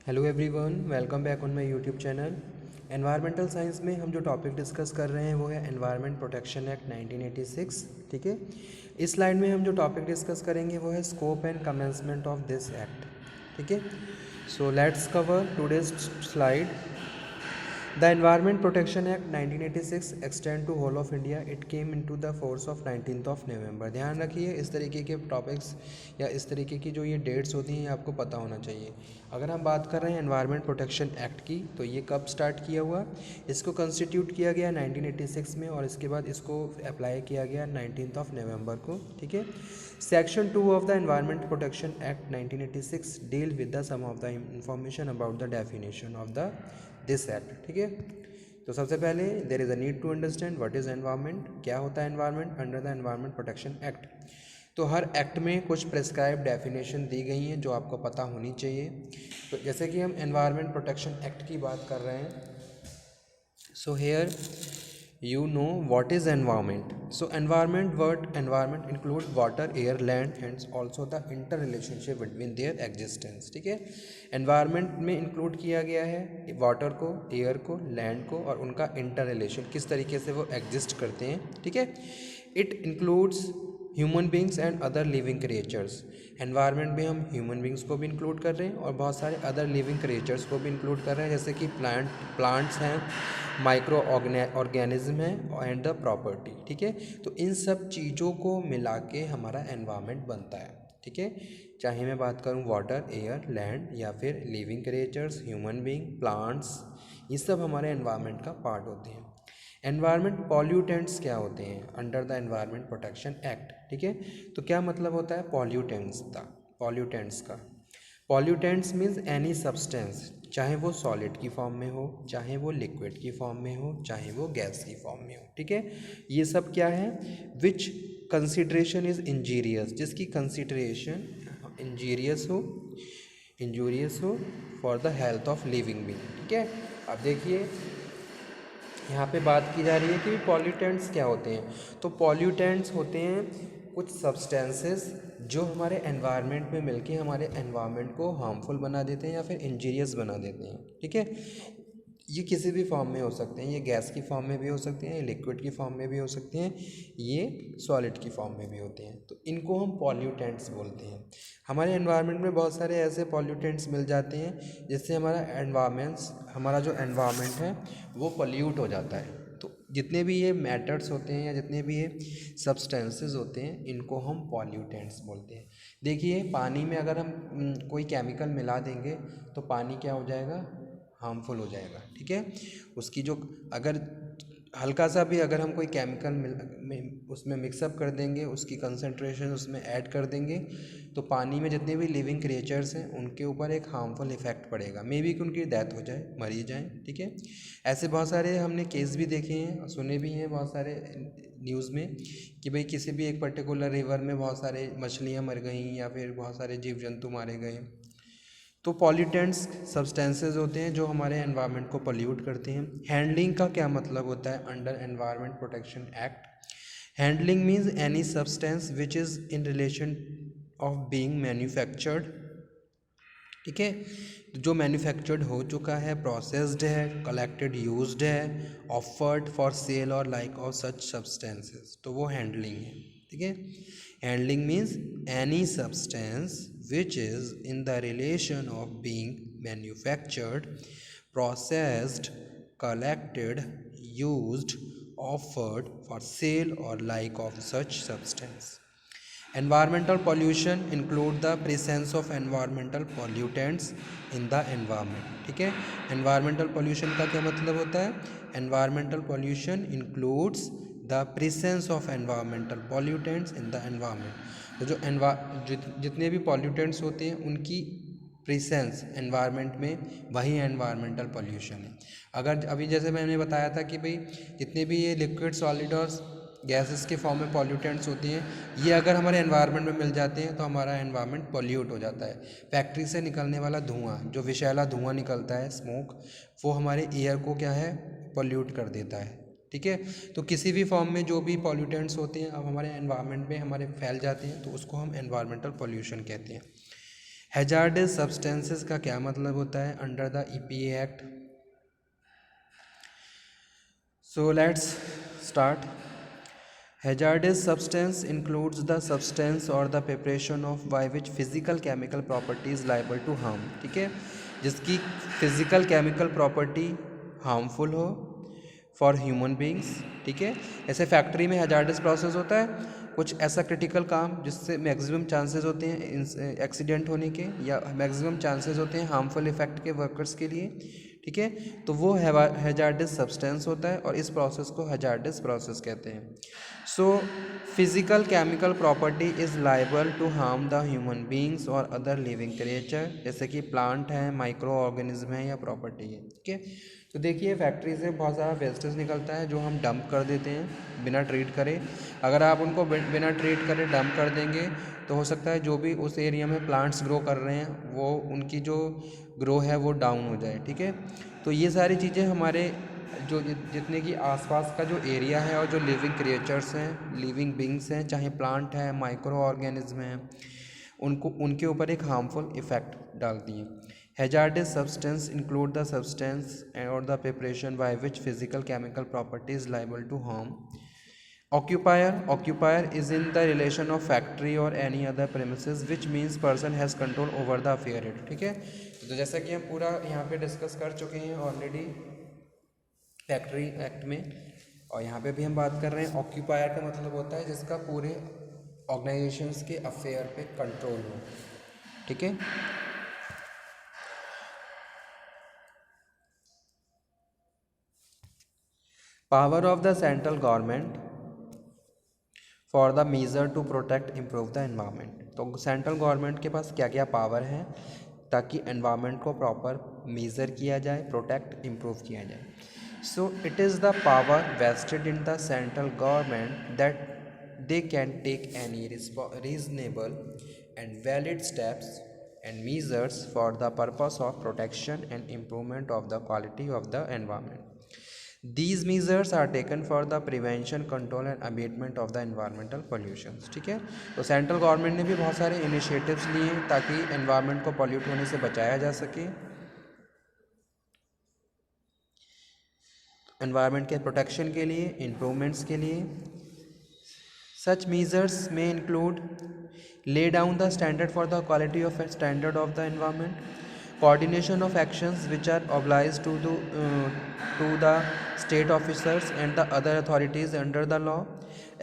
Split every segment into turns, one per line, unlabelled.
Hello everyone, welcome back on my YouTube channel. Environmental science में हम जो topic discuss कर रहे हैं वो है एनवायरनमेंट प्रोटेक्शन एक्ट 1986। ठीक है, इस स्लाइड में हम जो टॉपिक डिस्कस करेंगे वो है scope and commencement of this act. ठीक है, so let's cover today's slide. The environment protection act 1986 extend to whole of India. It came into the force of 19 November. ध्यान रखिए, इस तरीके के टॉपिक्स या इस तरीके की जो ये डेट्स होती हैं ये आपको पता होना चाहिए। अगर हम बात कर रहे हैं एनवायरनमेंट प्रोटेक्शन एक्ट की, तो ये कब स्टार्ट किया हुआ? इसको कंस्टिट्यूट किया गया 1986 में और इसके बाद इसको अप्लाई किया गया 19 नवंबर को। ठीक है, section 2 of the environment protection act 1986 deal with the some of the information about the definition of the this act. ठीक है, तो सबसे पहले there is a need to understand what is environment. क्या होता है environment under the environment protection act? तो हर एक्ट में कुछ प्रेस्क्राइब डेफिनेशन दी गई हैं जो आपको पता होनी चाहिए। तो जैसे कि हम एनवायरनमेंट प्रोटेक्शन एक्ट की बात कर रहे हैं, so here you know what is environment. So environment word environment include water, air, land and also the interrelationship between their existence. ठीक है, environment में include किया गया है water को, air को, land को और उनका interrelation किस तरीके से वो exist करते हैं। ठीक है, it includes human beings and other living creatures. Environment में हम ह्यूमन बींग्स को भी इंक्लूड कर रहे हैं और बहुत सारे अदर लिविंग क्रिएचर्स को भी इंक्लूड कर रहे हैं, जैसे कि प्लांट्स हैं, माइक्रो ऑर्गेनिज्म है एंड द प्रॉपर्टी। ठीक है, तो इन सब चीज़ों को मिला के हमारा एनवायरनमेंट बनता है। ठीक है, चाहे मैं बात करूं वाटर, एयर, लैंड या फिर living creatures, human being, plants, ये सब हमारे एनवायरनमेंट का पार्ट होते हैं। एनवायरनमेंट पॉल्यूटेंट्स क्या होते हैं under the environment protection act? ठीक है, तो क्या मतलब होता है पॉल्यूटेंट्स का? पॉल्यूटेंट्स मीन्स एनी सब्सटेंस, चाहे वो सॉलिड की फॉर्म में हो, चाहे वो लिक्विड की फॉर्म में हो, चाहे वो गैस की फॉर्म में हो। ठीक है, ये सब क्या है? विच कंसिडरेशन इज इंजीरियस, जिसकी कंसिडरेशन इंजूरियस हो for the health of living being. ठीक है, अब देखिए यहाँ पे बात की जा रही है कि पॉल्यूटेंट्स क्या होते हैं। तो पॉल्यूटेंट्स होते हैं कुछ सब्सटेंसेस जो हमारे एनवायरनमेंट में मिलके हमारे एनवायरनमेंट को हार्मफुल बना देते हैं या फिर इंजीरियस बना देते हैं। ठीक है, ये किसी भी फॉर्म में हो सकते हैं, ये गैस की फॉर्म में भी हो सकते हैं, ये लिक्विड की फॉर्म में भी हो सकते हैं, ये सॉलिड की फॉर्म में भी होते हैं। तो इनको हम पॉल्यूटेंट्स बोलते हैं। हमारे एनवायरनमेंट में बहुत सारे ऐसे पॉल्यूटेंट्स मिल जाते हैं जिससे हमारा जो एनवायरनमेंट है वो पॉल्यूट हो जाता है। तो जितने भी ये मैटर्स होते हैं या जितने भी ये सब्सटेंसेस होते हैं इनको हम पॉल्यूटेंट्स बोलते हैं। देखिए, पानी में अगर हम कोई केमिकल मिला देंगे तो पानी क्या हो जाएगा? हार्मफुल हो जाएगा। ठीक है, उसकी जो अगर हल्का सा भी अगर हम कोई केमिकल उसमें मिक्सअप कर देंगे, उसकी कंसंट्रेशन उसमें ऐड कर देंगे, तो पानी में जितने भी लिविंग क्रिएचर्स हैं उनके ऊपर एक हार्मफुल इफेक्ट पड़ेगा, मे बी कि उनकी डेथ हो जाए, मरी जाए। ठीक है, ऐसे बहुत सारे हमने केस भी देखे हैं, सुने भी हैं बहुत सारे न्यूज़ में कि भाई किसी भी एक पर्टिकुलर रिवर में बहुत सारे मछलियाँ मर गई या फिर बहुत सारे जीव जंतु मारे गए। तो पॉल्यूटेंट्स सब्सटेंसेस होते हैं जो हमारे एनवायरनमेंट को पॉल्यूट करते हैं। हैंडलिंग का क्या मतलब होता है under environment protection act? Handling means any substance which is in relation of being manufactured. ठीक है, जो मैन्युफैक्चर्ड हो चुका है, प्रोसेस्ड है, कलेक्टेड, यूज्ड है, ऑफर्ड फॉर सेल और लाइक ऑफ सच सब्सटेंसेस, तो वो हैंडलिंग है। ठीक है, handling means any substance which is in the relation of being manufactured, processed, collected, used, offered for sale और like of such substance. Environmental pollution include the presence of environmental pollutants in the environment. ठीक है, environmental pollution का क्या मतलब होता है? Environmental pollution includes the presence of environmental pollutants in the environment. तो जितने भी pollutants होते हैं उनकी प्रेजेंस एनवायरनमेंट में, वही एनवायरमेंटल पोल्यूशन है। अगर अभी जैसे मैंने बताया था कि भाई जितने भी ये लिक्विड, सॉलिड और गैसेस के फॉर्म में पॉल्यूटेंट्स होती हैं, ये अगर हमारे एनवायरनमेंट में मिल जाते हैं तो हमारा एनवायरनमेंट पॉल्यूट हो जाता है। फैक्ट्री से निकलने वाला धुआं, जो विषैला धुआं निकलता है, स्मोक, वो हमारे एयर को क्या है? पॉल्यूट कर देता है। ठीक है, तो किसी भी फॉर्म में जो भी पॉल्यूटेंट्स होते हैं अब हमारे एनवायरनमेंट में हमारे फैल जाते हैं तो उसको हम एनवायरमेंटल पॉल्यूशन कहते हैं। हैजार्डस सब्सटेंसेस का क्या मतलब होता है under the EPA act? So let's start. Hazardous substance includes the substance or the preparation of by which physical chemical property is liable to harm. ठीक है, जिसकी फिजिकल केमिकल प्रॉपर्टी हार्मफुल हो for human beings. ठीक है, ऐसे factory में hazards process होता है, कुछ ऐसा क्रिटिकल काम जिससे मैक्सिमम चांसेस होते हैं एक्सीडेंट होने के या मैक्सिमम चांसेस होते हैं हार्मफुल इफेक्ट के वर्कर्स के लिए. ठीक है, तो वो हैजार्डस सब्सटेंस होता है और इस प्रोसेस को हैजार्डस प्रोसेस कहते हैं. So physical chemical property is liable to harm the human beings और अदर लिविंग क्रिएचर, जैसे कि प्लांट है, माइक्रो ऑर्गेनिज्म है या प्रॉपर्टी है. ठीक है, तो देखिए फैक्ट्री से बहुत सारा वेस्टेज निकलता है जो हम डंप कर देते हैं बिना ट्रीट करे. अगर आप उनको बिना ट्रीट करे डंप कर देंगे तो हो सकता है जो भी उस एरिया में प्लांट्स ग्रो कर रहे हैं वो उनकी जो ग्रो है वो डाउन हो जाए. ठीक है, तो ये सारी चीज़ें हमारे जो जितने की आसपास का जो एरिया है और जो लिविंग क्रिएचर्स हैं, लिविंग बींग्स हैं, चाहे प्लांट है, माइक्रो ऑर्गेनिज्म हैं, उनको उनके ऊपर एक हार्मफुल इफेक्ट डालती हैं. Hazardous substance include the substance और the preparation by which physical chemical property is liable to harm. Occupier is in the relation of factory or any other premises which means person has control over the affair. ठीक है, तो जैसा कि हम पूरा यहाँ पे डिस्कस कर चुके हैं ऑलरेडी फैक्ट्री एक्ट में, और यहाँ पे भी हम बात कर रहे हैं. ऑक्यूपायर का मतलब होता है जिसका पूरे ऑर्गेनाइजेशंस के अफेयर पे कंट्रोल हो. ठीक है, power of the central government for the measure to protect improve the environment. तो सेंट्रल गवर्नमेंट के पास क्या क्या पावर है ताकि एनवायरनमेंट को प्रॉपर मेजर किया जाए, प्रोटेक्ट इम्प्रूव किया जाए. So it is the power vested in the central government that they can take any reasonable and valid steps and measures for the purpose of protection and improvement of the quality of the environment. These measures are taken for the prevention, control and abatement of the environmental pollutions. ठीक है, तो central government ने भी बहुत सारे initiatives लिए ताकि environment को पॉल्यूट होने से बचाया जा सके, एनवायरनमेंट के प्रोटेक्शन के लिए, इम्प्रूवमेंट्स के लिए. सच मेजर्स में include lay down the standard for the quality of a standard of the environment, coordination of actions which are obliged to the state officers and the other authorities under the law,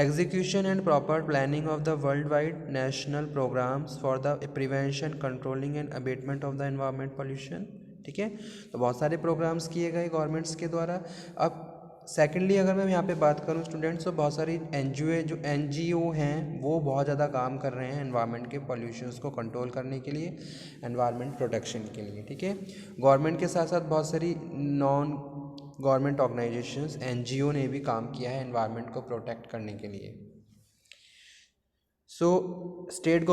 execution and proper planning of the worldwide national programs for the prevention, controlling and abatement of the environment pollution. ठीक है, तो बहुत सारे programmes किए गए governments के द्वारा. अब सेकेंडली अगर मैं यहाँ पे बात करूँ स्टूडेंट्स, तो बहुत सारी NGO हैं वो बहुत ज़्यादा काम कर रहे हैं एनवायरनमेंट के पॉल्यूशंस को कंट्रोल करने के लिए, एनवायरनमेंट प्रोटेक्शन के लिए. ठीक है, गवर्नमेंट के साथ साथ बहुत सारी नॉन गवर्नमेंट ऑर्गेनाइजेशंस NGO ने भी काम किया है एनवायरनमेंट को प्रोटेक्ट करने के लिए. So central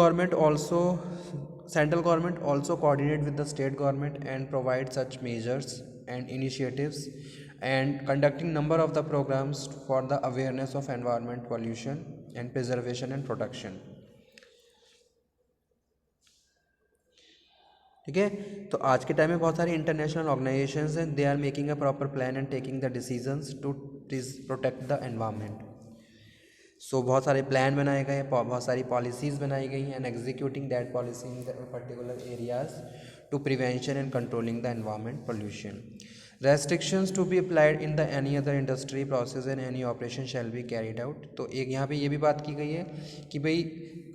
government also coordinate with the state government and provide such measures and initiatives and conducting number of the programs for the awareness of environment pollution and preservation and protection. ठीक है, तो आज के time में बहुत सारी international organisations हैं, they are making a proper plan and taking the decisions to protect the environment. So बहुत सारे प्लान बनाए गए हैं, बहुत सारी पॉलिसीज़ बनाई गई हैं and executing that policy in particular areas to prevention and controlling the environment pollution. Restrictions to be applied in the any other industry process and any operation shall be carried out. तो एक यहाँ पे ये भी बात की गई है कि भाई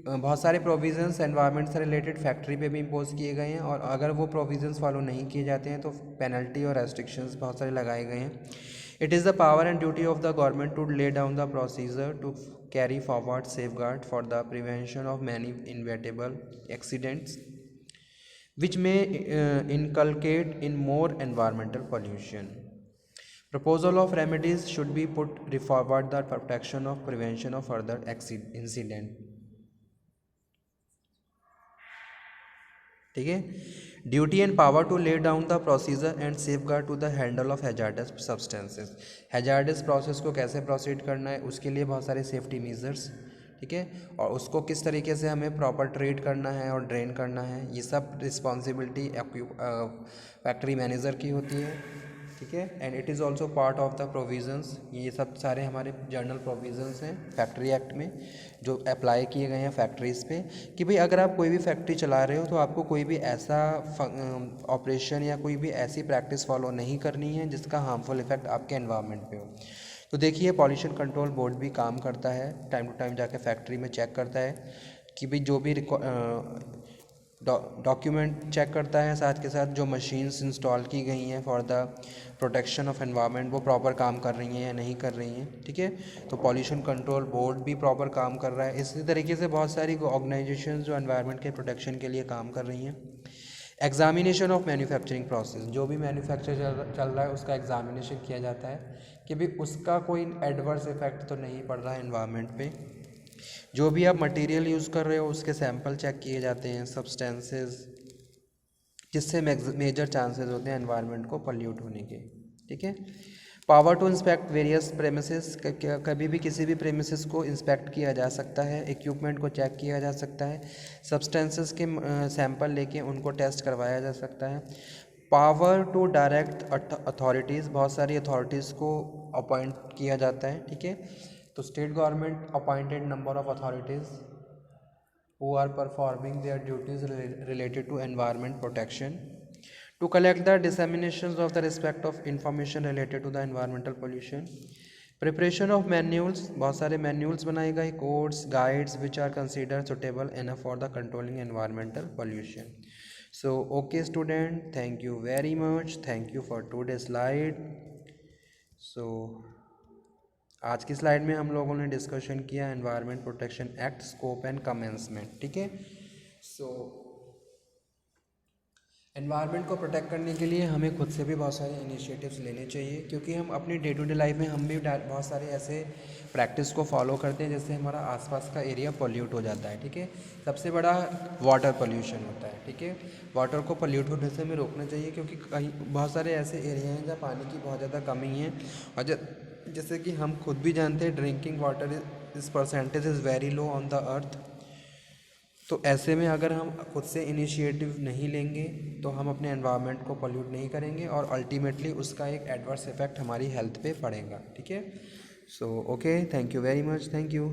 बहुत सारे प्रोविजंस एनवायरनमेंट से रिलेटेड फैक्ट्री पे भी इम्पोज किए गए हैं और अगर वो प्रोविजंस फॉलो नहीं किए जाते हैं तो पेनल्टी और रेस्ट्रिक्शंस बहुत सारे लगाए गए हैं. It is the power and duty of the government to lay down the procedure to carry forward safeguard for the prevention of many inevitable accidents which may inculcate in more environmental pollution. Proposal of remedies should be put forward the protection of prevention of further incident. ठीक है, duty and power to lay down the procedure and safeguard to the handle of hazardous substances. Hazardous process को कैसे proceed करना है उसके लिए बहुत सारे सेफ्टी मेजर्स. ठीक है, और उसको किस तरीके से हमें प्रॉपर ट्रीट करना है और ड्रेन करना है, ये सब रिस्पॉन्सिबिलिटी फैक्ट्री मैनेजर की होती है, ठीक है। And it is also part of the provisions, ये सब सारे हमारे जर्नल प्रोविजंस हैं फैक्ट्री एक्ट में जो अप्लाई किए गए हैं फैक्ट्रीज़ पे, कि भाई अगर आप कोई भी फैक्ट्री चला रहे हो तो आपको कोई भी ऐसा ऑपरेशन या कोई भी ऐसी प्रैक्टिस फॉलो नहीं करनी है जिसका हार्मफुल इफेक्ट आपके एनवायरनमेंट पे हो। तो देखिए पॉल्यूशन कंट्रोल बोर्ड भी काम करता है, टाइम टू टाइम जाके फैक्ट्री में चेक करता है कि भाई जो भी डॉक्यूमेंट चेक करता है, साथ के साथ जो मशीन्स इंस्टॉल की गई हैं for the protection of environment वो प्रॉपर काम कर रही हैं या नहीं कर रही हैं, ठीक है। तो पॉल्यूशन कंट्रोल बोर्ड भी प्रॉपर काम कर रहा है। इसी तरीके से बहुत सारी ऑर्गेनाइजेशन जो एनवायरनमेंट के प्रोटेक्शन के लिए काम कर रही हैं। एग्जामिनेशन ऑफ मैन्युफैक्चरिंग प्रोसेस, जो भी मैन्युफैक्चर चल रहा है उसका एग्जामिनेशन किया जाता है कि भाई उसका कोई एडवर्स इफेक्ट तो नहीं पड़ रहा है एनवायरनमेंट पे। जो भी आप मटेरियल यूज़ कर रहे हो उसके सैंपल चेक किए जाते हैं, सब्सटेंसेस, जिससे मेजर चांसेस होते हैं एनवायरनमेंट को पॉल्यूट होने के, ठीक है। Power to inspect various premises, कभी भी किसी भी प्रेमिसेस को इंस्पेक्ट किया जा सकता है, इक्विपमेंट को चेक किया जा सकता है, सब्सटेंसेस के सैंपल लेके उनको टेस्ट करवाया जा सकता है। पावर टू डायरेक्ट अथॉरिटीज़, बहुत सारी अथॉरिटीज़ को अपॉइंट किया जाता है, ठीक है। तो state government appointed number of authorities who are performing their duties related to environment protection, to collect the disseminations of the respect of information related to the environmental pollution, preparation of manuals, बहुत सारे manuals बनाए गए, codes, guides which are considered suitable enough for the controlling environmental pollution. So okay student, thank you very much, thank you for today's slide. So आज की slide में हम लोगों ने डिस्कशन किया environment protection act, scope and commencement, ठीक है। सो environment को प्रोटेक्ट करने के लिए हमें खुद से भी बहुत सारे इनिशिएटिव्स लेने चाहिए, क्योंकि हम अपनी डे टू डे लाइफ में हम भी बहुत सारे ऐसे प्रैक्टिस को फॉलो करते हैं जिससे हमारा आसपास का एरिया पॉल्यूट हो जाता है, ठीक है। सबसे बड़ा वाटर पॉल्यूशन होता है, ठीक है। वाटर को पॉल्यूट होने से हमें रोकना चाहिए, क्योंकि कहीं बहुत सारे ऐसे एरिया हैं जहाँ पानी की बहुत ज़्यादा कमी है, और जैसे कि हम खुद भी जानते हैं ड्रिंकिंग वाटर इस percentage is very low on the earth. तो ऐसे में अगर हम खुद से इनिशिएटिव नहीं लेंगे तो हम अपने एनवायरनमेंट को पॉल्यूट नहीं करेंगे और अल्टीमेटली उसका एक एडवर्स इफेक्ट हमारी हेल्थ पे पड़ेगा, ठीक है। So okay, thank you very much, thank you.